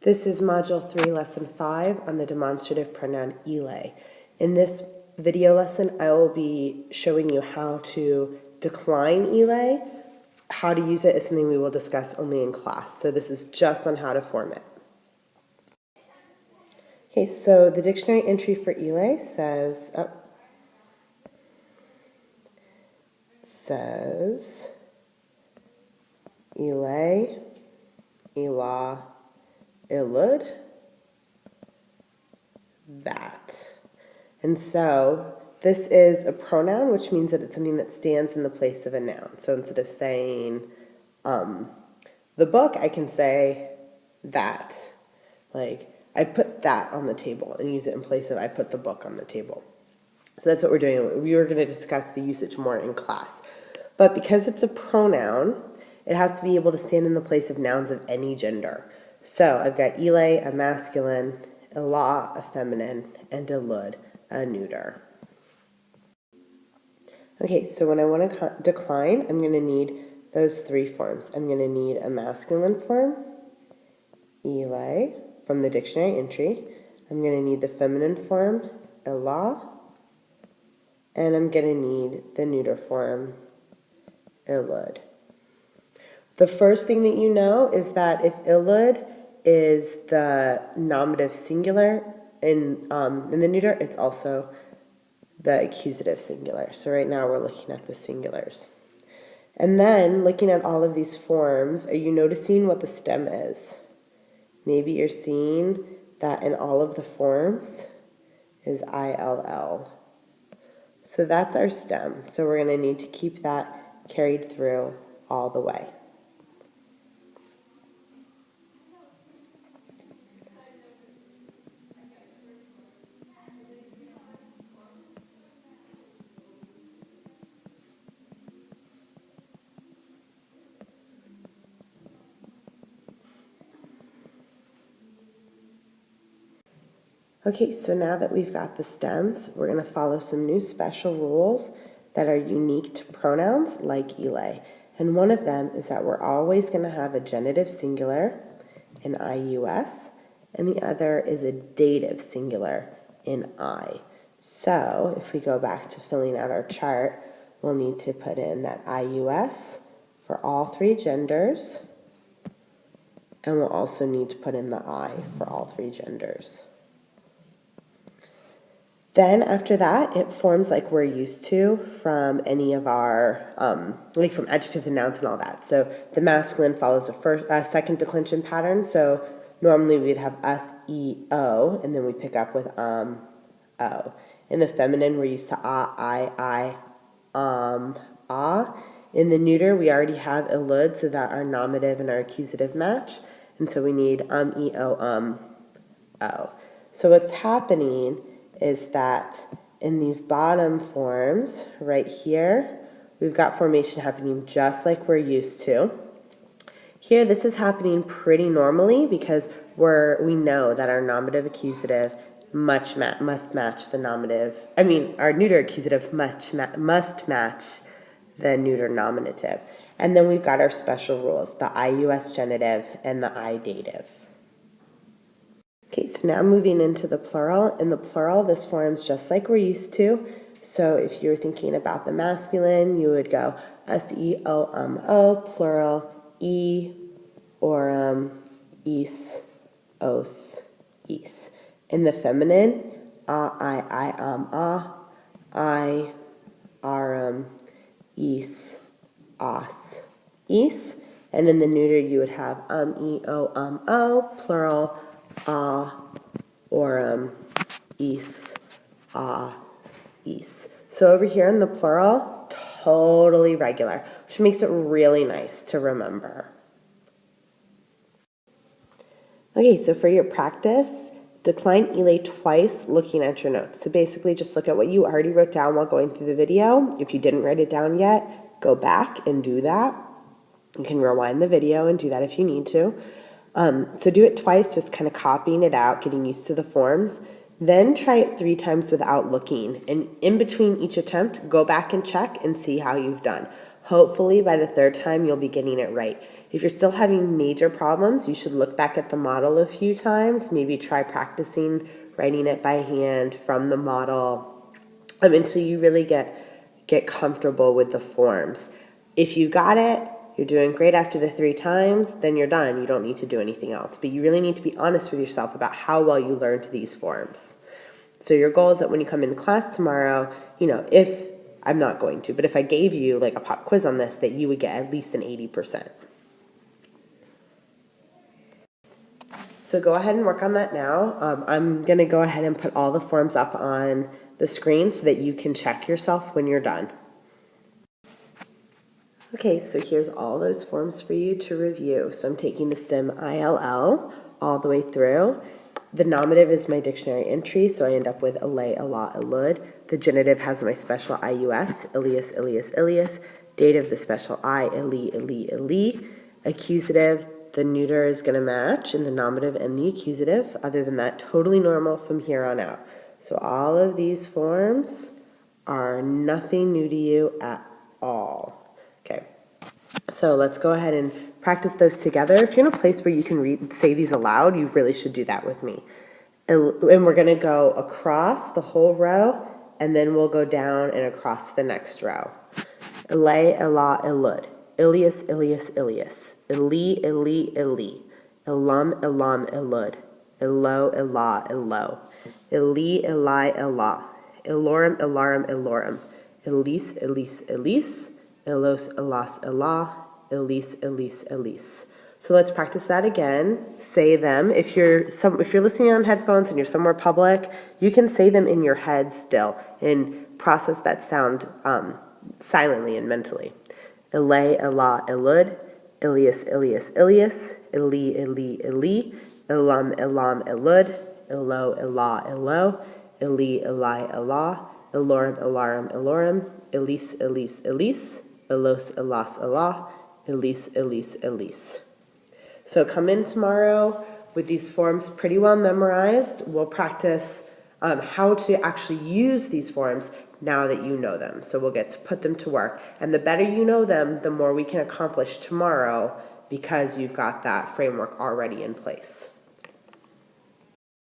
This is Module 3, Lesson 5 on the demonstrative pronoun ille. In this video lesson, I will be showing you how to decline ille. How to use it is something we will discuss only in class. So this is just on how to form it. Okay, so the dictionary entry for ille says ille, illa, illud, that. And so this is a pronoun, which means that it's something that stands in the place of a noun. So instead of saying the book, I can say that. Like, I put that on the table and use it in place of I put the book on the table. So that's what we're doing. We were going to discuss the usage more in class. But because it's a pronoun, it has to be able to stand in the place of nouns of any gender. So I've got ille, a masculine, illa, a feminine, and illud, a neuter. Okay, so when I want to decline, I'm going to need those three forms. I'm going to need a masculine form, ille, from the dictionary entry. I'm going to need the feminine form, illa, and I'm going to need the neuter form, illud. The first thing that you know is that if illud is the nominative singular in the neuter, it's also the accusative singular. So right now we're looking at the singulars. And then looking at all of these forms, are you noticing what the stem is? Maybe you're seeing that in all of the forms is ILL. So that's our stem. So we're going to need to keep that carried through all the way. Okay, so now that we've got the stems, we're going to follow some new special rules that are unique to pronouns like ille. And one of them is that we're always going to have a genitive singular in ius, and the other is a dative singular in I. So if we go back to filling out our chart, we'll need to put in that ius for all three genders, and we'll also need to put in the I for all three genders. Then after that, it forms like we're used to from any of our, like from adjectives and nouns and all that. So the masculine follows a second declension pattern. So normally we'd have us, e, o, and then we pick up with o. In the feminine, we're used to I, ah. In the neuter, we already have illud, so that our nominative and our accusative match. And so we need e, o, o. So what's happening is that in these bottom forms right here, we've got formation happening just like we're used to. Here, this is happening pretty normally because we know that our nominative accusative must match the nominative. Our neuter accusative must match the neuter nominative. And then we've got our special rules, the ius genitive and the I dative. Okay, so now moving into the plural. In the plural, this forms just like we're used to. So if you're thinking about the masculine, you would go us, e, o, plural, e, orum, is, os, is. In the feminine, I, I, arum, is, os, is. And in the neuter, you would have e, o, plural, orum, is, is. So over here in the plural, totally regular, which makes it really nice to remember. Okay, so for your practice, decline ille twice looking at your notes. So basically just look at what you already wrote down while going through the video. If you didn't write it down yet, go back and do that. You can rewind the video and do that if you need to. So do it twice, just kind of copying it out, getting used to the forms. Then try it 3 times without looking. And in between each attempt, go back and check and see how you've done. Hopefully by the 3rd time, you'll be getting it right. If you're still having major problems, you should look back at the model a few times, maybe try practicing writing it by hand from the model until you really get comfortable with the forms. If you got it, you're doing great after the 3 times, then you're done. You don't need to do anything else. But you really need to be honest with yourself about how well you learned these forms. So your goal is that when you come into class tomorrow, if I'm not going to, but if I gave you like a pop quiz on this, that you would get at least an 80%. So go ahead and work on that now. I'm going to go ahead and put all the forms up on the screen so that you can check yourself when you're done. Okay, so here's all those forms for you to review. So I'm taking the stem ILL all the way through. The nominative is my dictionary entry, so I end up with ille, illah, illud. The genitive has my special IUS, ilias, ilias, ilias. Dative, the special I, illi, illi, illi. Accusative, the neuter is going to match in the nominative and the accusative. Other than that, totally normal from here on out. So all of these forms are nothing new to you at all. Okay, so let's go ahead and practice those together. If you're in a place where you can say these aloud, you really should do that with me. And we're going to go across the whole row, and then we'll go down and across the next row. Ille, illah, illud. Ilias, ilias, ilias. Illi, illi, illi. Illam, illam, illud. Illo, illah, illo. Illi, illi, illah. Illorum, illarum, illorum. Elise, elise, elise. Illos, illas, illah. Elise, elise, elise. So let's practice that again. Say them. If you're listening on headphones and you're somewhere public, you can say them in your head still and process that sound silently and mentally. Ille, illah, illud. Ilias, ilias, ilias. Illi, illi, illi. Illam, illam, illud. Illo, illah, illo. Illi, illi, illah. Illorum, illarum, illorum. Elise, elise, elise. Illos, illas, illah. Elise, elise, elise. So come in tomorrow with these forms pretty well memorized. We'll practice how to actually use these forms now that you know them. So we'll get to put them to work. And the better you know them, the more we can accomplish tomorrow because you've got that framework already in place.